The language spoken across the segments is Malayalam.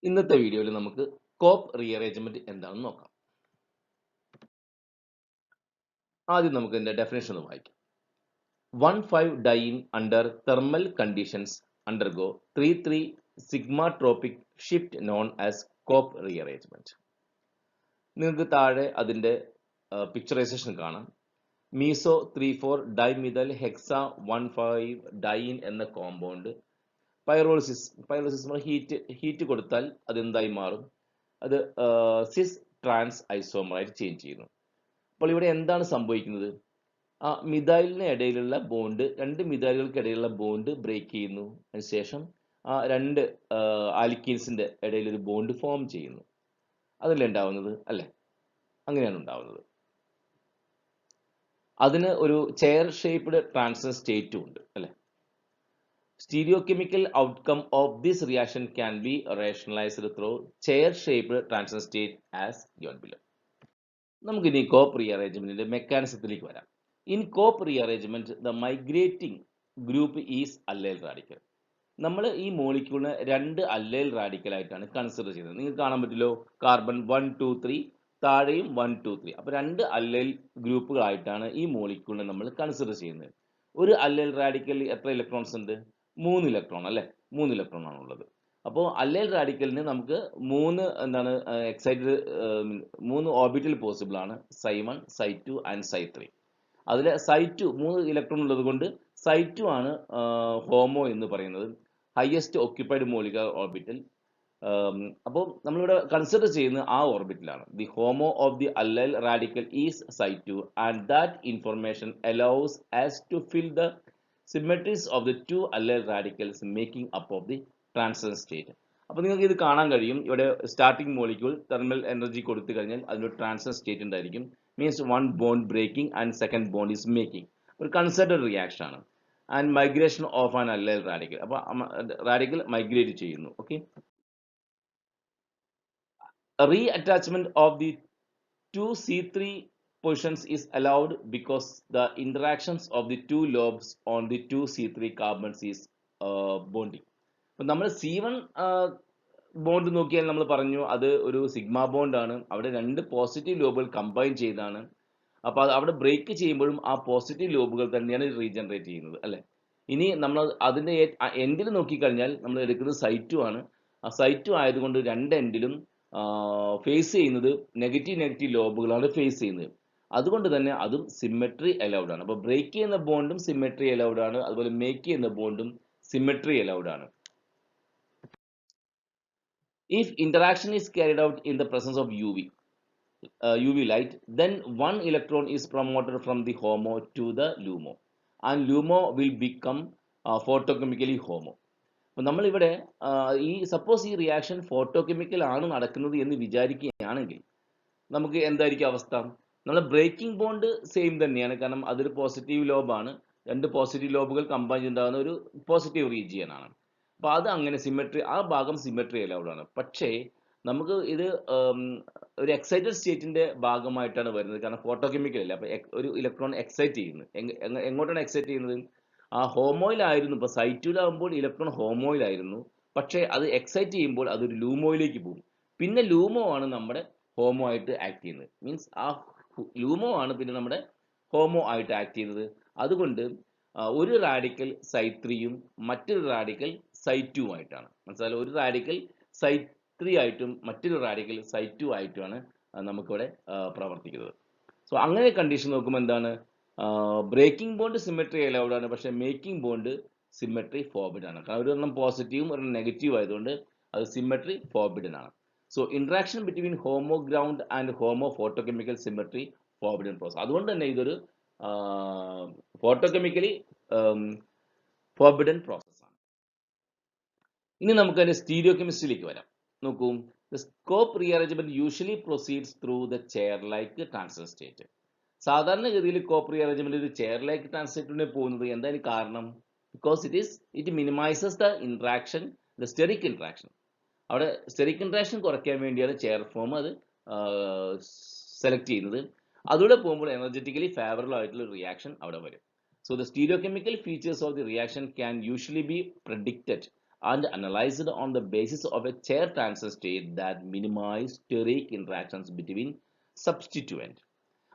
ഇന്നത്തെ വീഡിയോയിൽ നമുക്ക് കോപ്പ് റീഅറേഞ്ച്മെന്റ് എന്താണെന്ന് നോക്കാം. ആദ്യം നമുക്ക് ഇതിന്റെ ഡെഫിനേഷൻ ഒന്ന് വായിക്കാം. 1,5-diene under thermal conditions undergo 3,3 sigmatropic shift known as Cope rearrangement. നിങ്ങൾക്ക് താഴെ അതിന്റെ പിക്ചറൈസേഷൻ കാണാം. മീസോ 3,4 ഡൈമിഥൈൽ ഹെക്സ 1,5-diene എന്ന കോമ്പൗണ്ട് പൈറോളിസിസ് ഹീറ്റ് കൊടുത്താൽ അത് എന്തായി മാറും? അത് സിസ് ട്രാൻസ് ഐസോമറായിട്ട് ചേഞ്ച് ചെയ്യുന്നു. അപ്പോൾ ഇവിടെ എന്താണ് സംഭവിക്കുന്നത്? ആ മിഥൈലിന് ഇടയിലുള്ള ബോണ്ട്, രണ്ട് മിഥൈലുകൾക്ക് ഇടയിലുള്ള ബോണ്ട് ബ്രേക്ക് ചെയ്യുന്നു. അതിനുശേഷം ആ രണ്ട് ആൽക്കീൻസിന്റെ ഇടയിൽ ഒരു ബോണ്ട് ഫോം ചെയ്യുന്നു. അതല്ലേ ഉണ്ടാവുന്നത്? അല്ലേ? അങ്ങനെയാണ് ഉണ്ടാവുന്നത്. അതിന് ഒരു ചെയർ ഷേപ്ഡ് ട്രാൻസിഷൻ സ്റ്റേറ്റും ഉണ്ട്, അല്ലേ? Stereochemical outcome of this reaction can be rationalized through chair-shaped transition state as given below. നമുക്ക് ഇനി കോപ്പ് റീഅറേഞ്ച്മെന്റിന്റെ മെക്കാനിസത്തിലേക്ക് വരാം. In Cope rearrangement the migrating group is allyl radical. നമ്മൾ ഈ മോളിക്യൂളിനെ രണ്ട് അല്ലൈൽ റാഡിക്കൽ ആയിട്ടാണ് കൺസിഡർ ചെയ്യുന്നത്. നിങ്ങൾക്ക് കാണാൻ പറ്റില്ലോ, കാർബൺ 1, 2, 3, താഴെയും 1, 2, 3. അപ്പോൾ രണ്ട് അല്ലൈൽ ഗ്രൂപ്പുകളായിട്ടാണ് ഈ മോളിക്യൂളിനെ നമ്മൾ കൺസിഡർ ചെയ്യുന്നത്. ഒരു അല്ലൈൽ റാഡിക്കലിൽ എത്ര ഇലക്ട്രോൺസ് ഉണ്ട്? 3 ഇലക്ട്രോൺ, അല്ലേ? 3 ഇലക്ട്രോൺ ആണുള്ളത്. അപ്പോൾ അല്ലൈൽ റാഡിക്കലിന് നമുക്ക് മൂന്ന് ഓർബിറ്റൽ പോസിബിൾ ആണ്. Ψ1, Ψ2 ആൻഡ് Ψ3. അതിൽ Ψ2 3 ഇലക്ട്രോൺ ഉള്ളത് കൊണ്ട് Ψ2 ആണ് ഹോമോ എന്ന് പറയുന്നത്, ഹയസ്റ്റ് ഓക്യുപ്പൈഡ് മോളിക്കുലർ ഓർബിറ്റൽ. അപ്പോൾ നമ്മളിവിടെ കൺസിഡർ ചെയ്യുന്ന ആ ഓർബിറ്റലാണ്. The HOMO of the allyl radical is Ψ2 and that information allows us to fill the symmetries of the two allyl radicals making up of the transition state. അപ്പോൾ നിങ്ങൾക്ക് ഇത് കാണാൻ കഴിയും. ഇവിടെ സ്റ്റാർട്ടിംഗ് മോളിക്യൂൾ തെർമൽ എനർജി കൊടുത്തു കഴിഞ്ഞാൽ അതിനൊരു ട്രാൻസിഷൻ സ്റ്റേറ്റ് ഉണ്ടായിരിക്കും. Means one bond breaking and second bond is making. ഒരു കൺസിഡർഡ് റിയാക്ഷൻ ആണ്. And migration of an allyl radical. അപ്പോൾ റാഡിക്കൽ മൈഗ്രേറ്റ് ചെയ്യുന്നു. Okay. Reattachment of the two C3 positions is allowed because the interactions of the two lobes on the two C3 carbons is bonding. അപ്പോൾ നമ്മൾ C1 ബോണ്ട് നോക്കിയാൽ നമ്മൾ പറഞ്ഞു അത് ഒരു സിഗ്മ ബോണ്ട് ആണ്. അവിടെ രണ്ട് പോസിറ്റീവ് ലോബുകൾ കമ്പൈൻ ചെയ്താണ്. അപ്പോൾ അത് അവിടെ ബ്രേക്ക് ചെയ്യുമ്പോഴും ആ പോസിറ്റീവ് ലോബുകൾ തന്നെയാണ് റീജനറേറ്റ് ചെയ്യുന്നത്, അല്ലേ? ഇനി നമ്മൾ അതിൻ്റെ എൻഡിൽ നോക്കിക്കഴിഞ്ഞാൽ നമ്മൾ എടുക്കുന്നത് Ψ2 ആണ്. ആ Ψ2 ആയതുകൊണ്ട് രണ്ട് എൻഡിലും ഫേസ് ചെയ്യുന്നത് നെഗറ്റീവ് ലോബുകളാണ് ഫേസ് ചെയ്യുന്നത്. അതുകൊണ്ട് തന്നെ അതും സിമെട്രി അലൗഡ് ആണ്. അപ്പോൾ ബ്രേക്ക് ചെയ്യുന്ന ബോണ്ടും സിമെട്രി അലൗഡ് ആണ്, അതുപോലെ മേക്ക് ചെയ്യുന്ന ബോണ്ടും സിമെട്രി അലൗഡ് ആണ്. If interaction is carried out in the presence of UV light, then one electron is promoted from the HOMO to the LUMO, and LUMO will become photochemically HOMO. അപ്പോൾ നമ്മളിവിടെ ഈ സപ്പോസ് ഈ റിയാക്ഷൻ ഫോട്ടോകെമിക്കൽ ആണ് നടക്കുന്നത് എന്ന് വിചാരിക്കുകയാണെങ്കിൽ നമുക്ക് എന്തായിരിക്കും അവസ്ഥ? നമ്മൾ ബ്രേക്കിംഗ് ബോണ്ട് സെയിം തന്നെയാണ്, കാരണം അതൊരു പോസിറ്റീവ് ലോബാണ്. രണ്ട് പോസിറ്റീവ് ലോബുകൾ കമ്പൈൻ ചെയ്തുണ്ടാകുന്ന ഒരു പോസിറ്റീവ് റീജിയൻ ആണ്. അപ്പോൾ അത് അങ്ങനെ സിമെട്രി, ആ ഭാഗം സിമെട്രി അലൗഡ് ആണ്. പക്ഷേ നമുക്ക് ഇത് ഒരു എക്സൈറ്റഡ് സ്റ്റേറ്റിന്റെ ഭാഗമായിട്ടാണ് വരുന്നത്, കാരണം ഫോട്ടോകെമിക്കൽ അല്ല. അപ്പോൾ ഒരു ഇലക്ട്രോൺ എക്സൈറ്റ് ചെയ്യുന്നു. എങ്ങോട്ടാണ് എക്സൈറ്റ് ചെയ്യുന്നത്? ആ ഹോമോയിലായിരുന്നു. ഇപ്പോൾ Ψ2-ലാകുമ്പോൾ ഇലക്ട്രോൺ ഹോമോയിലായിരുന്നു, പക്ഷേ അത് എക്സൈറ്റ് ചെയ്യുമ്പോൾ അതൊരു ലൂമോയിലേക്ക് പോകും. പിന്നെ ലൂമോ ആണ് നമ്മുടെ ഹോമോ ആയിട്ട് ആക്ട് ചെയ്യുന്നത്. മീൻസ് ആ ലൂമോ ആണ് പിന്നെ നമ്മുടെ ഹോമോ ആയിട്ട് ആക്ട് ചെയ്യുന്നത്. അതുകൊണ്ട് ഒരു റാഡിക്കൽ Ψ3-യും മറ്റൊരു റാഡിക്കൽ Ψ2 ആയിട്ടാണ്. മനസ്സിലായാലും ഒരു റാഡിക്കൽ Ψ3 ആയിട്ടും മറ്റൊരു റാഡിക്കൽ Ψ2 ആയിട്ടുമാണ് നമുക്കിവിടെ പ്രവർത്തിക്കുന്നത്. സോ അങ്ങനെ കണ്ടീഷൻ നോക്കുമ്പോൾ എന്താണ്? ബ്രേക്കിംഗ് ബോണ്ട് സിമെട്രി അലൗഡ് ആണ്, പക്ഷേ മേക്കിംഗ് ബോണ്ട് സിമെട്രി ഫോർബിഡൻ ആണ്. കാരണം ഒരെണ്ണം പോസിറ്റീവും ഒരെണ്ണം നെഗറ്റീവ് ആയതുകൊണ്ട് അത് സിമെട്രി ഫോർബിഡൻ ആണ്. So interaction between homo ground and homo photochemical symmetry forbidden process. അതുകൊണ്ട് തന്നെ ഇതൊരു ഫോട്ടോകെമിക്കലി ഫോർബിഡൻ പ്രോസസ് ആണ്. ഇനി നമുക്ക് അതിന്റെ സ്റ്റീരിയോ കെമിസ്ട്രിയിലേക്ക് വരാം. നോക്കൂ, the scope rearrangement usually proceeds through the chair-like transition state. സാധാരണഗതിയിൽ കോപ്പ് റീഅറേഞ്ച്മെന്റ് ഒരു ചെയർ-ലൈക്ക് ട്രാൻസിസ്റ്ററിനെ പോകുന്നത് എന്താണ് കാരണം? Because it minimises the interaction, the steric interaction. അവിടെ സ്റ്റെറിക് ഇന്ററാക്ഷൻ കുറയ്ക്കാൻ വേണ്ടിയാണ് ചെയർ ഫോം അത് സെലക്ട് ചെയ്യുന്നത്. അതിലൂടെ പോകുമ്പോൾ എനർജറ്റിക്കലി ഫേവറബിൾ ആയിട്ടുള്ള റിയാക്ഷൻ അവിടെ വരും. So the stereochemical features of the reaction can usually be predicted and analyzed on the basis of a chair transition state that minimize steric interactions between substituent.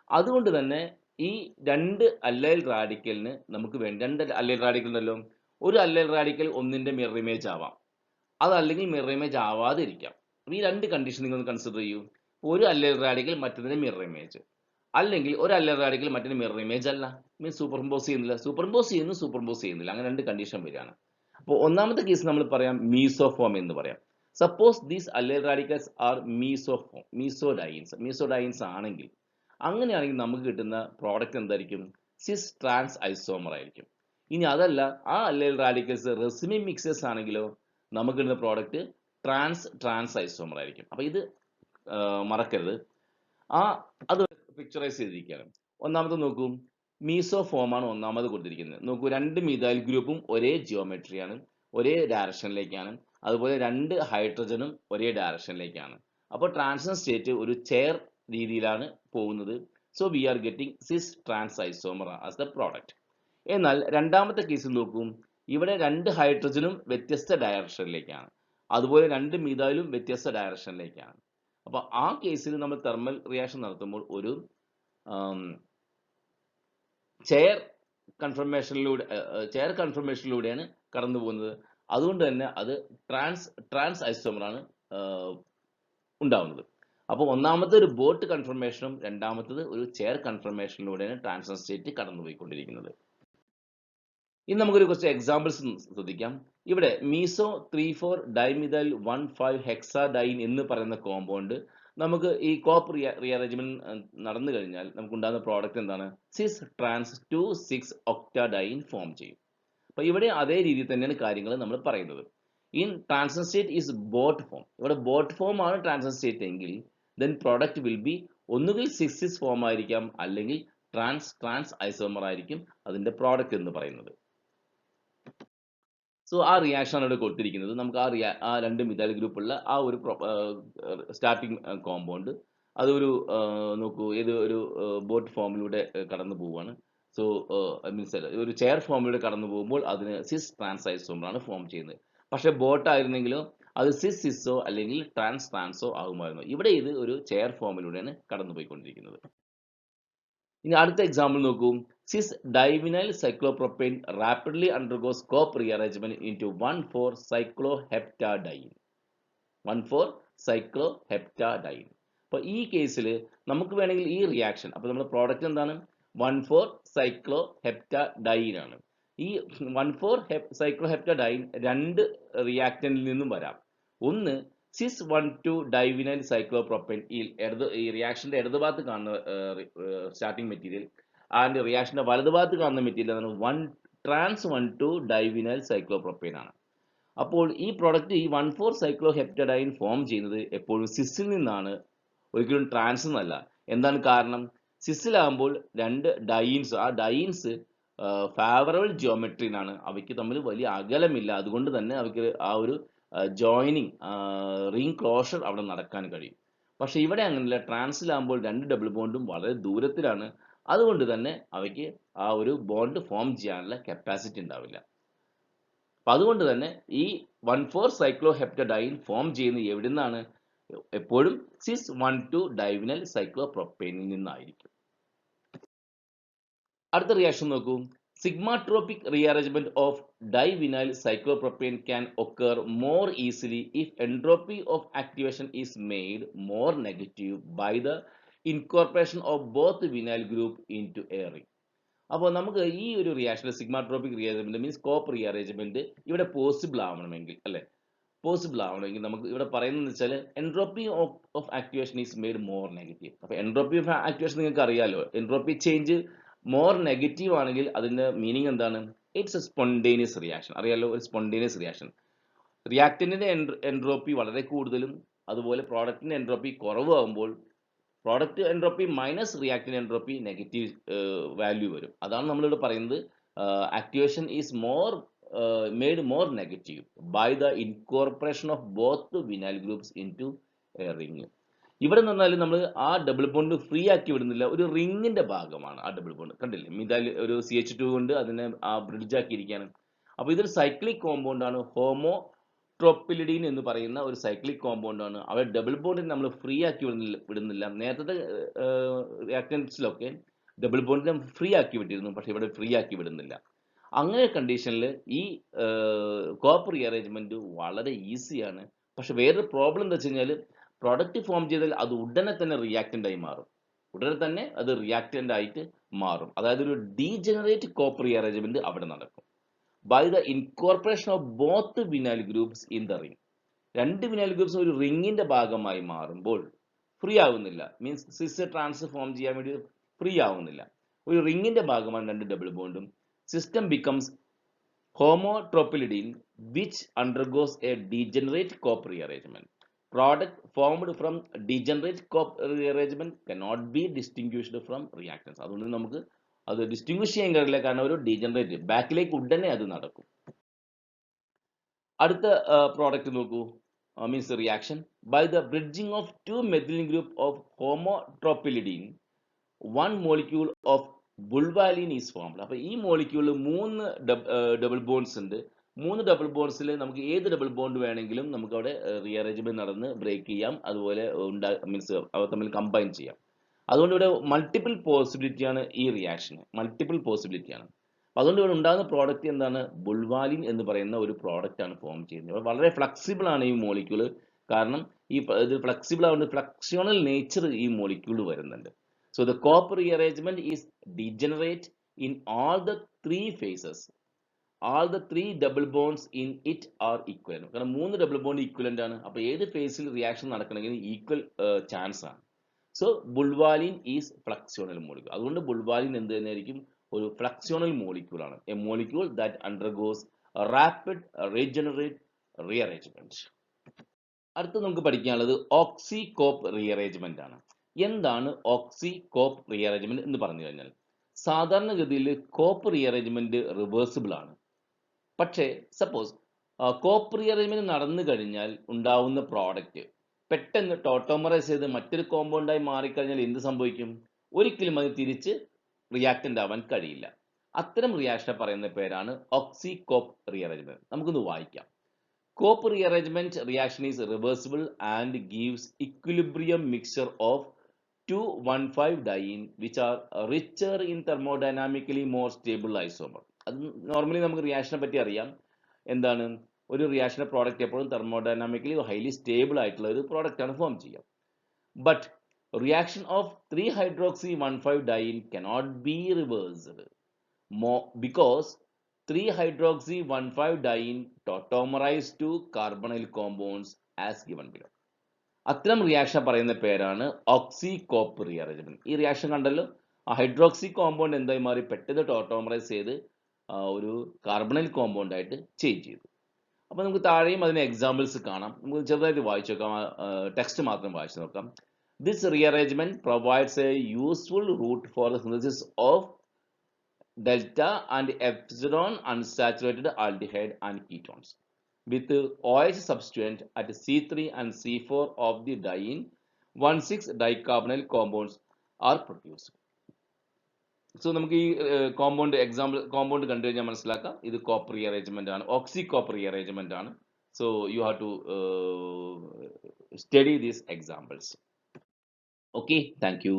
അതുകൊണ്ട് തന്നെ ഈ രണ്ട് അല്ലൈൽ റാഡിക്കലിന് നമുക്ക് വേണ്ട രണ്ട് അല്ലൈൽ റാഡിക്കൽ ഉണ്ടല്ലോ. ഒരു അല്ലൈൽ റാഡിക്കൽ ഒന്നിന്റെ മിറർ ഇമേജ് ആവാം, അതല്ലെങ്കിൽ മിറർ ഇമേജ് ആവാതെ ഇരിക്കാം. ഈ രണ്ട് കണ്ടീഷൻ നിങ്ങൾ കൺസിഡർ ചെയ്യൂ. ഒരു അല്ലൈൽ റാഡിക്കൽ മറ്റൊന്നിന്റെ മിറർ ഇമേജ്, അല്ലെങ്കിൽ ഒരു അല്ലൈൽ റാഡിക്കൽ മറ്റൊരു മിറർ ഇമേജ് അല്ല, മീൻസ് സൂപ്പർഇമ്പോസ് ചെയ്യുന്നില്ല, സൂപ്പർഇമ്പോസ് ചെയ്യുന്നില്ല, അങ്ങനെ രണ്ട് കണ്ടീഷൻ വരികയാണ്. അപ്പോൾ ഒന്നാമത്തെ കേസ് നമ്മൾ പറയാം മീസോഫോം എന്ന് പറയാം. Suppose these allyl radicals are mesodienes ആണെങ്കിൽ, അങ്ങനെയാണെങ്കിൽ നമുക്ക് കിട്ടുന്ന പ്രോഡക്റ്റ് എന്തായിരിക്കും? സിസ് ട്രാൻസ് ഐസോമർ ആയിരിക്കും. ഇനി അതല്ല, ആ അല്ലൈൽ റാഡിക്കൽസ് റെസിമിക് മിക്സേഴ്സ് ആണെങ്കിലോ നമുക്ക് കിട്ടുന്ന പ്രോഡക്റ്റ് ട്രാൻസ് ഐസോമർ ആയിരിക്കും. അപ്പൊ ഇത് മറക്കരുത്. അത് പിക്ചറൈസ് ചെയ്തിരിക്കുകയാണ്. ഒന്നാമത് നോക്കൂ, മീസോഫോം ആണ് ഒന്നാമത് കൊടുത്തിരിക്കുന്നത്. നോക്കൂ, രണ്ട് മീഥൈൽ ഗ്രൂപ്പും ഒരേ ജിയോമെട്രിയാണ്, ഒരേ ഡയറക്ഷനിലേക്കാണ്. അതുപോലെ രണ്ട് ഹൈഡ്രജനും ഒരേ ഡയറക്ഷനിലേക്കാണ്. അപ്പോൾ ട്രാൻസിഷൻ സ്റ്റേറ്റ് ഒരു ചെയർ രീതിയിലാണ് പോകുന്നത്. So we are getting cis trans isomer as the product. എന്നാൽ രണ്ടാമത്തെ കേസിൽ നോക്കൂ, ഇവിടെ രണ്ട് ഹൈഡ്രജനും വ്യത്യസ്ത ഡയറക്ഷനിലേക്കാണ്, അതുപോലെ രണ്ട് മീഥൈലും വ്യത്യസ്ത ഡയറക്ഷനിലേക്കാണ്. അപ്പൊ ആ കേസിൽ നമ്മൾ തെർമൽ റിയാക്ഷൻ നടത്തുമ്പോൾ ഒരു ചെയർ കൺഫർമേഷനിലൂടെയാണ് കടന്നു പോകുന്നത്. അതുകൊണ്ട് തന്നെ അത് ട്രാൻസ് ഐസോമർ ആണ് ഉണ്ടാവുന്നത്. അപ്പോൾ ഒന്നാമത്തെ ഒരു ബോട്ട് കൺഫർമേഷനും രണ്ടാമത്തത് ഒരു ചെയർ കൺഫർമേഷനിലൂടെയാണ് ട്രാൻസിഷൻ സ്റ്റേറ്റ് കടന്നുപോയിക്കൊണ്ടിരിക്കുന്നത്. ഇനി നമുക്കൊരു കുറച്ച് എക്സാമ്പിൾസ് ശ്രദ്ധിക്കാം. ഇവിടെ മീസോ 3,4 ഡൈമിഥൈൽ 1,5 ഹെക്സാഡൈൻ എന്ന് പറയുന്ന കോമ്പൗണ്ട് നമുക്ക് ഈ കോപ്പ് റീഅറേഞ്ച്മെന്റ് നടന്നു കഴിഞ്ഞാൽ നമുക്ക് ഉണ്ടാകുന്ന പ്രോഡക്റ്റ് എന്താണ്? സിസ് ട്രാൻസ് 2,6 ഒക്ടാഡൈൻ ഫോം ചെയ്യും. അപ്പൊ ഇവിടെ അതേ രീതിയിൽ തന്നെയാണ് കാര്യങ്ങൾ നമ്മൾ പറയുന്നത്. In transition state is boat form. ഇവിടെ ബോട്ട് ഫോം ആണ് ട്രാൻസിഷൻ സ്റ്റേറ്റ് എങ്കിൽ ദെൻ പ്രോഡക്റ്റ് വിൽ ബി ഒന്നുകിൽ 6 ഫോം ആയിരിക്കാം, അല്ലെങ്കിൽ ട്രാൻസ് ഐസോമർ ആയിരിക്കും അതിന്റെ പ്രോഡക്റ്റ് എന്ന് പറയുന്നത്. സോ ആ റിയാക്ഷൻ ആണ് ഇവിടെ കൊടുത്തിരിക്കുന്നത്. നമുക്ക് ആ രണ്ട് മിഥൈൽ ഗ്രൂപ്പുള്ള ആ ഒരു സ്റ്റാർട്ടിംഗ് കോമ്പൗണ്ട് അതൊരു നോക്കൂ, ഏത് ഒരു ബോട്ട് ഫോമിലൂടെ കടന്നു പോവുകയാണ്. സോ മീൻസ് ഒരു ചെയർ ഫോമിലൂടെ കടന്നു പോകുമ്പോൾ അതിന് സിസ് ട്രാൻസ് ഐസോമർ ആണ് ഫോം ചെയ്യുന്നത്. പക്ഷെ ബോട്ട് ആയിരുന്നെങ്കിലോ അത് സിസ്സോ അല്ലെങ്കിൽ ട്രാൻസോ ആകുമായിരുന്നു. ഇവിടെ ഇത് ഒരു ചെയർ ഫോമിലൂടെയാണ് കടന്നുപോയിക്കൊണ്ടിരിക്കുന്നത്. ഇനി അടുത്ത എക്സാമ്പിൾ നോക്കൂ. സിസ് ഡൈവിനൈൽ സൈക്ലോപ്രോപ്പൈൻ റാപ്പിഡ്ലി അണ്ടർഗോസ് കോപ്പ് റീഅറേഞ്ച്മെന്റ് ഇൻടു 1,4-സൈക്ലോഹെപ്റ്റാഡൈൻ. 1,4-സൈക്ലോഹെപ്റ്റാഡൈൻ. അപ്പൊ ഈ കേസിൽ നമുക്ക് വേണമെങ്കിൽ ഈ റിയാക്ഷൻ, അപ്പൊ നമ്മുടെ പ്രോഡക്റ്റ് എന്താണ്? 1,4-സൈക്ലോഹെപ്റ്റാഡൈൻ ആണ്. ഈ 1,4-സൈക്ലോഹെപ്റ്റാഡൈൻ രണ്ട് റിയാക്ടന്റിൽ നിന്നും വരാം. ഒന്ന് സിസ് 1,2 ഡൈവിനൈൽ സൈക്ലോപ്രോപ്പൈൻ, ഈ റിയാക്ഷന്റെ ഇടതുഭാഗത്ത് കാണുന്ന സ്റ്റാർട്ടിംഗ് മെറ്റീരിയൽ, ആൻഡ് റിയാക്ഷന്റെ വലതുഭാഗത്ത് കാണുന്ന മെറ്റീരിയൽ ട്രാൻസ് 1,2 ഡൈവിനൈൽ സൈക്ലോപ്രോപ്പൈൻ ആണ്. അപ്പോൾ ഈ പ്രോഡക്റ്റ് ഈ 1,4-സൈക്ലോഹെപ്റ്റഡൈൻ ഫോം ചെയ്യുന്നത് എപ്പോഴും സിസിൽ നിന്നാണ്, ഒരിക്കലും ട്രാൻസ് എന്നല്ല. എന്താണ് കാരണം? സിസിലാകുമ്പോൾ രണ്ട് ഡൈൻസ്, ആ ഡൈൻസ് ഫേവറബിൾ ജിയോമെട്രിയിലാണ്, അവയ്ക്ക് തമ്മിൽ വലിയ അകലമില്ല. അതുകൊണ്ട് തന്നെ അവയ്ക്ക് ആ ഒരു ജോയിനിങ്, റിംഗ് ക്ലോഷർ അവിടെ നടക്കാൻ കഴിയും. പക്ഷെ ഇവിടെ അങ്ങനെയല്ല, ട്രാൻസിലാകുമ്പോൾ രണ്ട് ഡബിൾ ബോണ്ടും വളരെ ദൂരത്തിലാണ്. അതുകൊണ്ട് തന്നെ അവയ്ക്ക് ആ ഒരു ബോണ്ട് ഫോം ചെയ്യാനുള്ള കപ്പാസിറ്റി ഉണ്ടാവില്ല. അപ്പൊ അതുകൊണ്ട് തന്നെ ഈ 1,4-സൈക്ലോഹെപ്റ്റഡൈൻ ഫോം ചെയ്യുന്നത് എവിടെ നിന്നാണ്? എപ്പോഴും സിസ് 1,2 ഡൈവിനൈൽ സൈക്ലോപ്രോപ്പൈനിൽ നിന്നായിരിക്കും. അടുത്ത റിയാക്ഷൻ നോക്കൂ. Sigmatropic rearrangement of divinyl cyclopropane can occur more easily if entropy of activation is made more negative by the incorporation of both vinyl group into a ring. അപ്പോൾ നമുക്ക് ഈ ഒരു റിയാക്ഷൻ സിഗ്മാട്രോപിക് റീഅറേഞ്ച്മെന്റ് മീൻസ് കോപ്പ് റീഅറേഞ്ച്മെന്റ് ഇവിടെ പോസിബിൾ ആവണമെങ്കിൽ, അല്ലെ, പോസിബിൾ ആവണമെങ്കിൽ നമുക്ക് ഇവിടെ പറയുന്നത് വെച്ചാൽ entropy of activation is made more negative. അപ്പൊ എൻട്രോപ്പി ഓഫ് ആക്ടിവേഷൻ നിങ്ങൾക്ക് അറിയാലോ, എൻട്രോപ്പി ചേഞ്ച് മോർ നെഗറ്റീവ് ആണെങ്കിൽ അതിന്റെ മീനിങ് എന്താണ്? It's a spontaneous reaction. അറിയാലോ, ഒരു സ്പോണ്ടേനിയസ് റിയാക്ഷൻ. റിയാക്ടന്റിന്റെ എൻട്രോപ്പി വളരെ കൂടുതലും അതുപോലെ പ്രോഡക്റ്റിന്റെ എൻട്രോപ്പി കുറവാകുമ്പോൾ product entropy minus reactant entropy negative value വരും. അതാണ് നമ്മളിവിടെ പറയുന്നത് activation is made more negative by the incorporation of both vinyl groups into a ring. ഇവിടെ നിന്നാൽ നമ്മൾ ആ ഡബിൾ ബോണ്ട് ഫ്രീ ആക്കി വിടുന്നില്ല, ഒരു റിങ്ങിന്റെ ഭാഗമാണ് ആ ഡബിൾ ബോണ്ട്. കണ്ടില്ലേ, മിഥൈൽ ഒരു CH2 കൊണ്ട് അതിനെ ആ ബ്രിഡ്ജ് ആക്കിയിരിക്കുകയാണ്. അപ്പൊ ഇതൊരു സൈക്ലിക് കോമ്പൗണ്ട് ആണ്, ഹോമോ ട്രോപ്പിലിഡീൻ എന്ന് പറയുന്ന ഒരു സൈക്ലിക് കോമ്പൗണ്ട് ആണ്. അവിടെ ഡബിൾ ബോണ്ടിനെ നമ്മൾ ഫ്രീ ആക്കി വിടുന്നില്ല. നേരത്തെ റിയാക്ടൻസിലൊക്കെ ഡബിൾ ബോണ്ടിനെ ഫ്രീ ആക്കി വിട്ടിരുന്നു, പക്ഷെ ഇവിടെ ഫ്രീ ആക്കി വിടുന്നില്ല. അങ്ങനെ കണ്ടീഷനിൽ ഈ കോപ്പ് റീഅറേഞ്ച്മെന്റ് വളരെ ഈസിയാണ്. പക്ഷെ വേറൊരു പ്രോബ്ലം എന്താ വെച്ച് കഴിഞ്ഞാൽ, പ്രൊഡക്റ്റ് ഫോം ചെയ്താൽ അത് ഉടനെ തന്നെ റിയാക്റ്റന്റ് ആയി മാറും. ഉടനെ തന്നെ അത് റിയാക്റ്റന്റ് ആയിട്ട് മാറും. അതായത് ഒരു ഡീജനറേറ്റ് കോപ്പ് റീഅറേഞ്ച്മെന്റ് അവിടെ നടക്കും. By the incorporation of both vinyl groups in the ring. രണ്ട് വിനൈൽ ഗ്രൂപ്പ്സ് ഒരു റിംഗിന്റെ ഭാഗമായി മാറുമ്പോൾ ഫ്രീ ആവുന്നില്ല. മീൻസ് സിസ് ട്രാൻസ് ഫോം ചെയ്യാൻ വേണ്ടി ഫ്രീ ആവുന്നില്ല. ഒരു റിംഗിന്റെ ഭാഗമാണ് രണ്ട് ഡബിൾ ബോണ്ടും. System becomes homotropylidine, which undergoes a degenerate cope rearrangement. Product formed from degenerate cope rearrangement cannot be distinguished from reactants. അതുകൊണ്ട് നമുക്ക് അത് ഡിസ്റ്റിങ്വിഷ് ചെയ്യാൻ കഴിയില്ല, കാരണം ഒരു ഡീജനറേറ്റ് ബാക്കിലേക്ക് ഉടനെ അത് നടക്കും. അടുത്ത പ്രോഡക്റ്റ് നോക്കൂ, means reaction by the bridging of two methylene group of homotropylidine, one molecule of bullvalene is formed. അപ്പോൾ ഈ മോളിക്യൂളിൽ 3 ഡബിൾ ബോണ്ട്സ് ഉണ്ട്. 3 ഡബിൾ ബോണ്ട്സിൽ നമുക്ക് ഏത് ഡബിൾ ബോണ്ട് വേണമെങ്കിലും നമുക്ക് അവിടെ റീഅറേഞ്ച്മെന്റ് നടന്ന് ബ്രേക്ക് ചെയ്യാം, അതുപോലെ മീൻസ് അവ തമ്മിൽ കമ്പൈൻ ചെയ്യാം. അതുകൊണ്ട് ഇവിടെ മൾട്ടിപ്പിൾ പോസിബിലിറ്റിയാണ് ഈ റിയാക്ഷന്, മൾട്ടിപ്പിൾ പോസിബിലിറ്റിയാണ്. അതുകൊണ്ട് ഇവിടെ ഉണ്ടാകുന്ന പ്രോഡക്റ്റ് എന്താണ്? ബുൾവാലിൻ എന്ന് പറയുന്ന ഒരു പ്രോഡക്റ്റ് ആണ് ഫോം ചെയ്യുന്നത്. വളരെ ഫ്ലെക്സിബിൾ ആണ് ഈ മോളിക്യൂള്, കാരണം ഇത് ഫ്ലെക്സിബിൾ ആവുന്ന ഫ്ലക്സിയോണൽ നേച്ചർ ഈ മോളിക്യൂൾ വരുന്നുണ്ട്. So the cope rearrangement is degenerate in all the three phases. All the three double bonds in it are equivalent. കാരണം 3 ഡബിൾ ബോണ്ട് ഈക്വലന്റ് ആണ്. അപ്പോൾ ഏത് ഫേസിൽ റിയാക്ഷൻ നടക്കണമെങ്കിൽ ഈക്വൽ ചാൻസ് ആണ്. So bullvalene is fluxional molecule. അതുകൊണ്ട് ബുൾവാലിൻ എന്ത് തന്നെയായിരിക്കും? ഒരു ഫ്ലക്സിയോണൽ മോളിക്യൂൾ ആണ്. A molecule that undergoes rapid regenerate rearrangement. അടുത്ത നമുക്ക് പഠിക്കാനുള്ളത് ഓക്സി കോപ്പ് റീഅറേഞ്ച്മെന്റ് ആണ്. എന്താണ് ഓക്സി കോപ്പ് റീഅറേഞ്ച്മെന്റ് എന്ന് പറഞ്ഞു കഴിഞ്ഞാൽ, സാധാരണഗതിയിൽ കോപ്പ് റീഅറേഞ്ച്മെന്റ് റിവേഴ്സിബിൾ ആണ്. പക്ഷേ സപ്പോസ് കോപ്പ് റീഅറേഞ്ച്മെന്റ് നടന്നു കഴിഞ്ഞാൽ ഉണ്ടാവുന്ന പ്രോഡക്റ്റ് പെട്ടെന്ന് ടോട്ടോമറൈസ് ചെയ്ത് മറ്റൊരു കോമ്പൗണ്ടായി മാറിക്കഴിഞ്ഞാൽ എന്ത് സംഭവിക്കും? ഒരിക്കലും അത് തിരിച്ച് റിയാക്റ്റന്റ് ആവാൻ കഴിയില്ല. അത്തരം റിയാക്ഷനെ പറയുന്ന പേരാണ് ഓക്സി കോപ്പ് റീഅറേഞ്ച്മെന്റ്. നമുക്കൊന്ന് വായിക്കാം. Cope rearrangement reaction is reversible and gives equilibrium mixture of 2,1,5-diene which are richer in thermodynamically more stable isomer. അത് നോർമലി നമുക്ക് റിയാക്ഷനെ പറ്റി അറിയാം. എന്താണ് ഒരു റിയാക്ഷന്റെ പ്രോഡക്റ്റ് എപ്പോഴും തെർമോഡൈനാമിക്കലി ഹൈലി സ്റ്റേബിൾ ആയിട്ടുള്ള ഒരു പ്രോഡക്റ്റ് ആണ് ഫോം ചെയ്യുക. But reaction of 3-hydroxy-1,5-diene cannot be reversed because 3-hydroxy-1,5-diene tautomerize to carbonyl compounds as given below. അത്തരം റിയാക്ഷൻ പറയുന്ന പേരാണ് ഓക്സി കോപ്പ് റീഅറേഞ്ച്മെന്റ്. ഈ റിയാക്ഷൻ കണ്ടല്ലോ, ആ ഹൈഡ്രോക്സി കോമ്പൗണ്ട് എന്തായി മാറി? പെട്ടെന്ന് ടോട്ടോമറൈസ് ചെയ്ത് ഒരു കാർബണൈൽ കോമ്പൗണ്ട് ആയിട്ട് ചേഞ്ച് ചെയ്തു. അപ്പോൾ നമുക്ക് താഴെയും അതിന് എക്സാമ്പിൾസ് കാണാം. നമുക്ക് ചെറുതായിട്ട് വായിച്ചു നോക്കാം, ടെക്സ്റ്റ് മാത്രം വായിച്ചു നോക്കാം. This rearrangement provides a useful route for the synthesis of delta and epsilon unsaturated aldehyde and ketones with OH substituent at C3 and C4 of the diene 1,6-dicarbonyl compounds are produced. So നമുക്ക് ഈ കോമ്പൗണ്ട് എക്സാമ്പിൾ കോമ്പൗണ്ട് കണ്ടു കഴിഞ്ഞാൽ മനസ്സിലാക്കാം, ഇത് കോപ്പ് റീഅറേഞ്ച്മെന്റ് ആണ്, ഓക്സി കോപ്പ് റീഅറേഞ്ച്മെന്റ് ആണ്. So you have to study these examples. Okay, thank U.